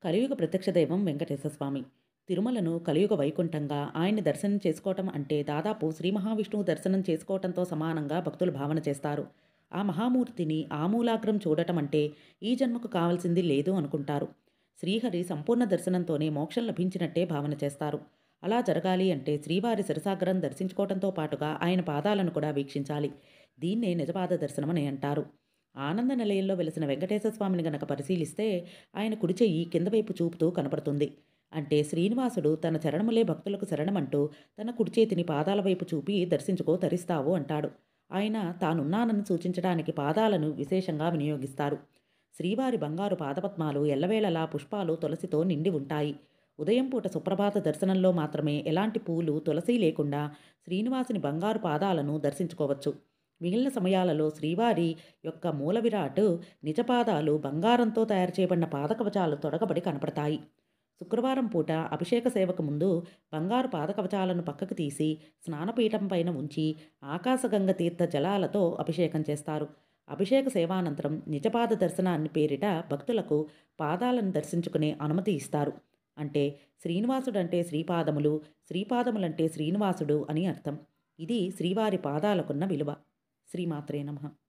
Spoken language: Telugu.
కలియుగ ప్రత్యక్ష దైవం వెంకటేశ్వర స్వామి. తిరుమలను కలియుగ వైకుంఠంగా ఆయన్ని దర్శనం చేసుకోవటం అంటే దాదాపు శ్రీ మహావిష్ణువు దర్శనం చేసుకోవటంతో సమానంగా భక్తులు భావన చేస్తారు. ఆ మహామూర్తిని ఆమూలాగ్రం చూడటం అంటే ఈ జన్మకు కావాల్సింది లేదు అనుకుంటారు. శ్రీహరి సంపూర్ణ దర్శనంతోనే మోక్షం లభించినట్టే భావన చేస్తారు. అలా జరగాలి అంటే శ్రీవారి శిరసాగ్రం దర్శించుకోవటంతో పాటుగా ఆయన పాదాలను కూడా వీక్షించాలి. దీన్నే నిజపాద దర్శనం అని అంటారు. ఆనంద నిలయంలో వెలిసిన వెంకటేశ్వర స్వామిని గనక పరిశీలిస్తే ఆయన కుడి చెయ్యి కింద వైపు చూపుతూ కనపడుతుంది. అంటే శ్రీనివాసుడు తన చరణములే భక్తులకు శరణమంటూ తన కుడి చేతిని పాదాల వైపు చూపి దర్శించుకో తరిస్తావు అంటాడు. ఆయన తానున్నానని సూచించడానికి పాదాలను విశేషంగా వినియోగిస్తారు. శ్రీవారి బంగారు పాదపద్మాలు ఎల్లవేళలా పుష్పాలు తులసితో నిండి ఉంటాయి. ఉదయం పూట సుప్రభాత దర్శనంలో మాత్రమే ఎలాంటి పూలు తులసి లేకుండా శ్రీనివాసుని బంగారు పాదాలను దర్శించుకోవచ్చు. మిగిలిన సమయాలలో శ్రీవారి యొక్క మూల విరాట్ నిజపాదాలు బంగారంతో తయారు చేయబడిన పాదకవచాలు తొడగబడి కనపడతాయి. శుక్రవారం పూట అభిషేక సేవకు ముందు బంగారు పాదకవచాలను పక్కకు తీసి స్నానపీఠం పైన ఉంచి ఆకాశగంగ తీర్థ జలాలతో అభిషేకం చేస్తారు. అభిషేక సేవానంతరం నిజపాద దర్శనాన్ని పేరిట భక్తులకు పాదాలను దర్శించుకునే అనుమతి ఇస్తారు. అంటే శ్రీనివాసుడంటే శ్రీపాదములు, శ్రీపాదములంటే శ్రీనివాసుడు అని అర్థం. ఇది శ్రీవారి పాదాలకున్న విలువ. శ్రీమాత్రే నమః.